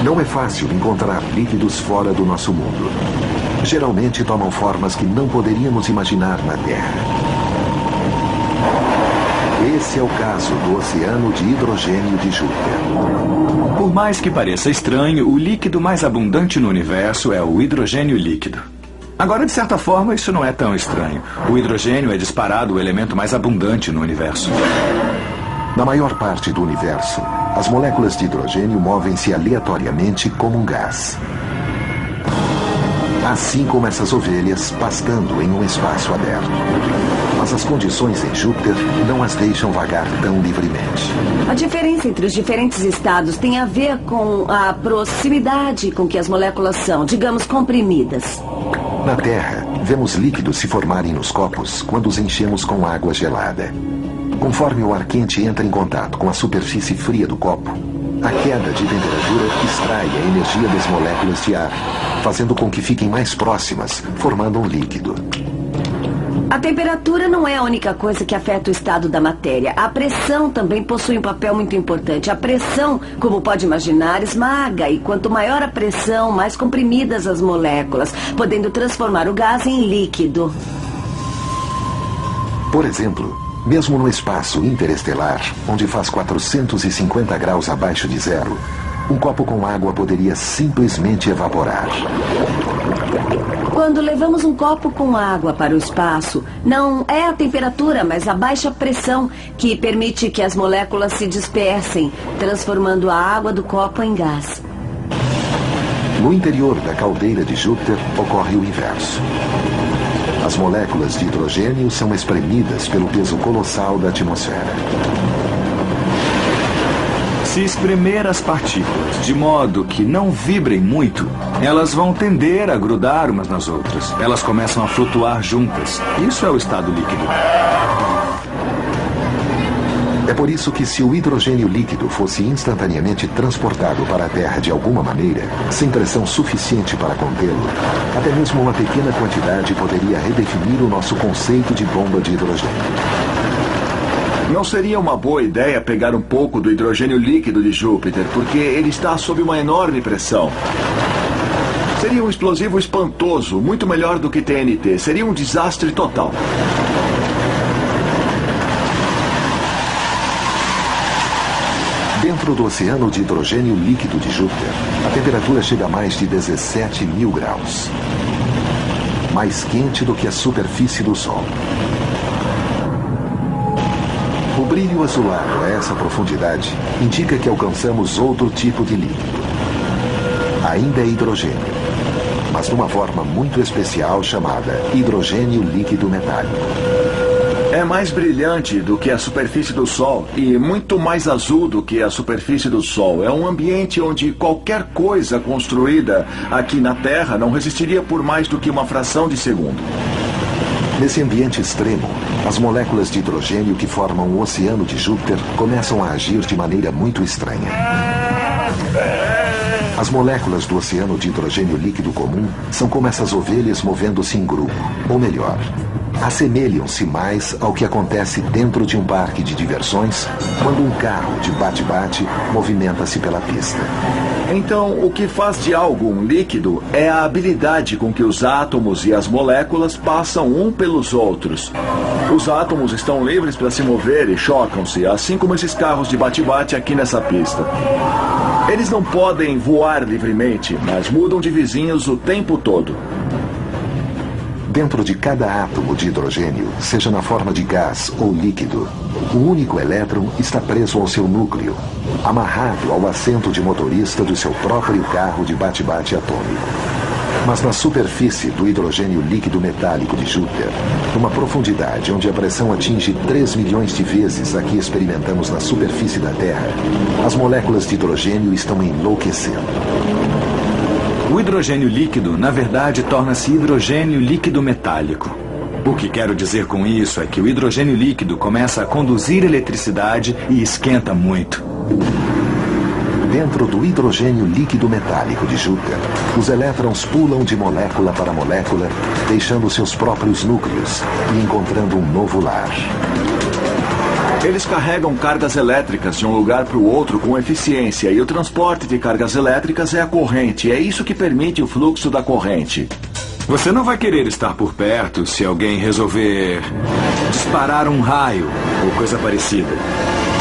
Não é fácil encontrar líquidos fora do nosso mundo. Geralmente tomam formas que não poderíamos imaginar na Terra. Esse é o caso do oceano de hidrogênio de Júpiter. Por mais que pareça estranho, o líquido mais abundante no universo é o hidrogênio líquido. Agora, de certa forma, isso não é tão estranho. O hidrogênio é disparado o elemento mais abundante no universo. Na maior parte do universo, as moléculas de hidrogênio movem-se aleatoriamente como um gás. Assim como essas ovelhas pastando em um espaço aberto. Mas as condições em Júpiter não as deixam vagar tão livremente. A diferença entre os diferentes estados tem a ver com a proximidade com que as moléculas são, digamos, comprimidas. Na Terra, vemos líquidos se formarem nos copos quando os enchemos com água gelada. Conforme o ar quente entra em contato com a superfície fria do copo, a queda de temperatura extrai a energia das moléculas de ar, fazendo com que fiquem mais próximas, formando um líquido. A temperatura não é a única coisa que afeta o estado da matéria. A pressão também possui um papel muito importante. A pressão, como pode imaginar, esmaga, e quanto maior a pressão, mais comprimidas as moléculas, podendo transformar o gás em líquido. Por exemplo, mesmo no espaço interestelar, onde faz 450 graus abaixo de zero, um copo com água poderia simplesmente evaporar. Quando levamos um copo com água para o espaço, não é a temperatura, mas a baixa pressão que permite que as moléculas se dispersem, transformando a água do copo em gás. No interior da caldeira de Júpiter ocorre o inverso. As moléculas de hidrogênio são espremidas pelo peso colossal da atmosfera. Se espremer as partículas de modo que não vibrem muito, elas vão tender a grudar umas nas outras. Elas começam a flutuar juntas. Isso é o estado líquido. É por isso que, se o hidrogênio líquido fosse instantaneamente transportado para a Terra de alguma maneira, sem pressão suficiente para contê-lo, até mesmo uma pequena quantidade poderia redefinir o nosso conceito de bomba de hidrogênio. Não seria uma boa ideia pegar um pouco do hidrogênio líquido de Júpiter, porque ele está sob uma enorme pressão. Seria um explosivo espantoso, muito melhor do que TNT. Seria um desastre total. Dentro do oceano de hidrogênio líquido de Júpiter, a temperatura chega a mais de 17.000 graus. Mais quente do que a superfície do Sol. O brilho azulado a essa profundidade indica que alcançamos outro tipo de líquido. Ainda é hidrogênio, mas de uma forma muito especial chamada hidrogênio líquido metálico. É mais brilhante do que a superfície do Sol e muito mais azul do que a superfície do Sol. É um ambiente onde qualquer coisa construída aqui na Terra não resistiria por mais do que uma fração de segundo. Nesse ambiente extremo, as moléculas de hidrogênio que formam o oceano de Júpiter começam a agir de maneira muito estranha. As moléculas do oceano de hidrogênio líquido comum são como essas ovelhas movendo-se em grupo, ou melhor, assemelham-se mais ao que acontece dentro de um parque de diversões quando um carro de bate-bate movimenta-se pela pista. Então, o que faz de algo um líquido é a habilidade com que os átomos e as moléculas passam um pelos outros. Os átomos estão livres para se mover e chocam-se, assim como esses carros de bate-bate aqui nessa pista. Eles não podem voar livremente, mas mudam de vizinhos o tempo todo. Dentro de cada átomo de hidrogênio, seja na forma de gás ou líquido, o único elétron está preso ao seu núcleo, amarrado ao assento de motorista do seu próprio carro de bate-bate atômico. Mas na superfície do hidrogênio líquido metálico de Júpiter, numa profundidade onde a pressão atinge 3 milhões de vezes a que experimentamos na superfície da Terra, as moléculas de hidrogênio estão enlouquecendo. O hidrogênio líquido, na verdade, torna-se hidrogênio líquido metálico. O que quero dizer com isso é que o hidrogênio líquido começa a conduzir eletricidade e esquenta muito. Dentro do hidrogênio líquido metálico de Júpiter, os elétrons pulam de molécula para molécula, deixando seus próprios núcleos e encontrando um novo lar. Eles carregam cargas elétricas de um lugar para o outro com eficiência, e o transporte de cargas elétricas é a corrente. É isso que permite o fluxo da corrente. Você não vai querer estar por perto se alguém resolver disparar um raio ou coisa parecida,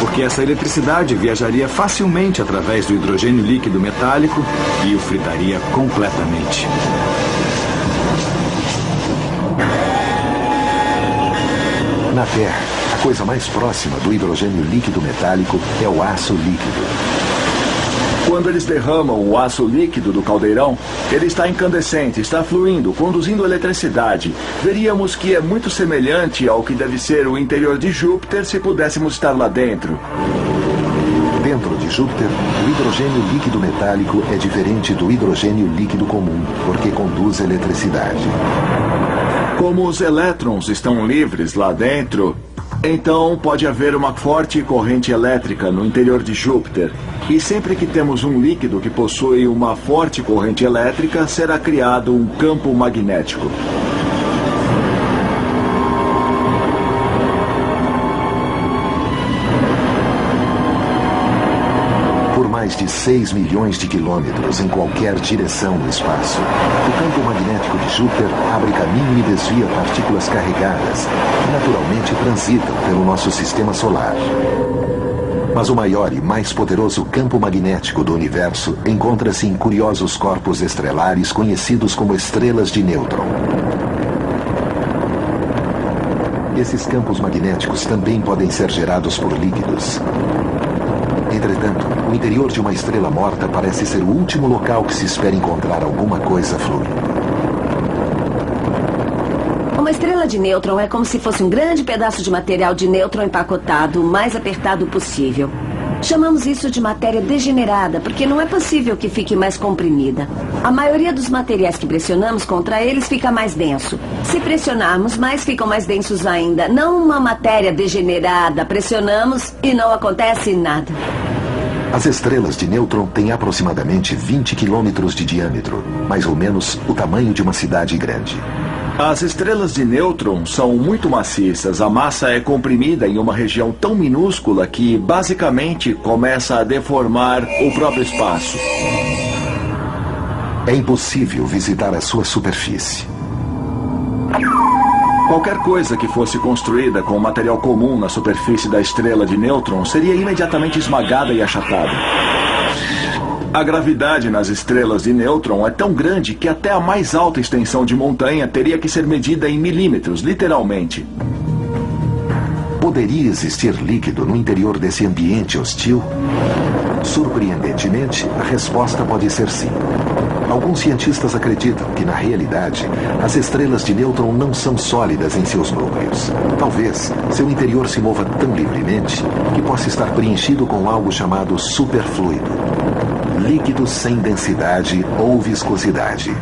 porque essa eletricidade viajaria facilmente através do hidrogênio líquido metálico e o fritaria completamente. Na Terra, a coisa mais próxima do hidrogênio líquido metálico é o aço líquido. Quando eles derramam o aço líquido do caldeirão, ele está incandescente, está fluindo, conduzindo eletricidade. Veríamos que é muito semelhante ao que deve ser o interior de Júpiter se pudéssemos estar lá dentro. Dentro de Júpiter, o hidrogênio líquido metálico é diferente do hidrogênio líquido comum, porque conduz eletricidade. Como os elétrons estão livres lá dentro, então pode haver uma forte corrente elétrica no interior de Júpiter. E sempre que temos um líquido que possui uma forte corrente elétrica, será criado um campo magnético. Por mais de 6 milhões de quilômetros em qualquer direção no espaço, o campo magnético de Júpiter abre caminho e desvia partículas carregadas que naturalmente transitam pelo nosso sistema solar. Mas o maior e mais poderoso campo magnético do universo encontra-se em curiosos corpos estrelares conhecidos como estrelas de nêutron. Esses campos magnéticos também podem ser gerados por líquidos. Entretanto, o interior de uma estrela morta parece ser o último local que se espera encontrar alguma coisa fluindo. Uma estrela de nêutron é como se fosse um grande pedaço de material de nêutron empacotado o mais apertado possível. Chamamos isso de matéria degenerada, porque não é possível que fique mais comprimida. A maioria dos materiais que pressionamos contra eles fica mais denso. Se pressionarmos mais, ficam mais densos ainda. Não uma matéria degenerada. Pressionamos e não acontece nada. As estrelas de nêutron têm aproximadamente 20 quilômetros de diâmetro, mais ou menos o tamanho de uma cidade grande. As estrelas de nêutron são muito maciças. A massa é comprimida em uma região tão minúscula que, basicamente, começa a deformar o próprio espaço. É impossível visitar a sua superfície. Qualquer coisa que fosse construída com material comum na superfície da estrela de nêutron seria imediatamente esmagada e achatada. A gravidade nas estrelas de nêutron é tão grande que até a mais alta extensão de montanha teria que ser medida em milímetros, literalmente. Poderia existir líquido no interior desse ambiente hostil? Surpreendentemente, a resposta pode ser sim. Alguns cientistas acreditam que, na realidade, as estrelas de nêutron não são sólidas em seus núcleos. Talvez seu interior se mova tão livremente que possa estar preenchido com algo chamado superfluido. Líquido sem densidade ou viscosidade.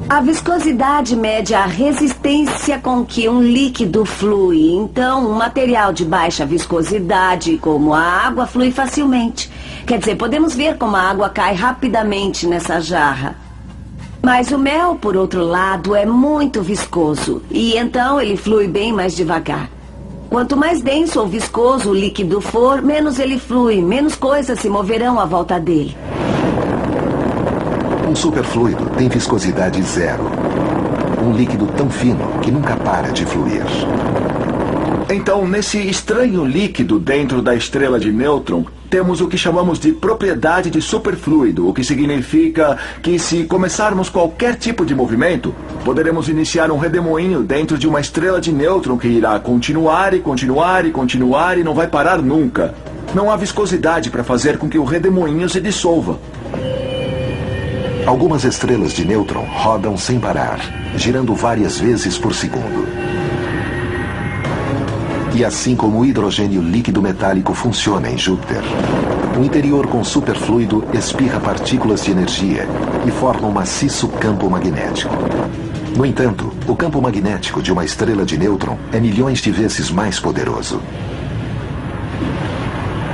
A viscosidade mede a resistência com que um líquido flui. Então, um material de baixa viscosidade, como a água, flui facilmente. Quer dizer, podemos ver como a água cai rapidamente nessa jarra. Mas o mel, por outro lado, é muito viscoso. E então ele flui bem mais devagar. Quanto mais denso ou viscoso o líquido for, menos ele flui, menos coisas se moverão à volta dele. Um superfluido tem viscosidade zero. Um líquido tão fino que nunca para de fluir. Então, nesse estranho líquido dentro da estrela de nêutron, temos o que chamamos de propriedade de superfluido, o que significa que, se começarmos qualquer tipo de movimento, poderemos iniciar um redemoinho dentro de uma estrela de nêutron que irá continuar e continuar e continuar e não vai parar nunca. Não há viscosidade para fazer com que o redemoinho se dissolva. Algumas estrelas de nêutron rodam sem parar, girando várias vezes por segundo. E assim como o hidrogênio líquido metálico funciona em Júpiter, o interior com superfluido espirra partículas de energia e forma um maciço campo magnético. No entanto, o campo magnético de uma estrela de nêutron é milhões de vezes mais poderoso.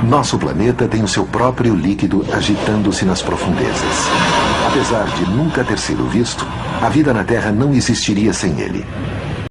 Nosso planeta tem o seu próprio líquido agitando-se nas profundezas. Apesar de nunca ter sido visto, a vida na Terra não existiria sem ele.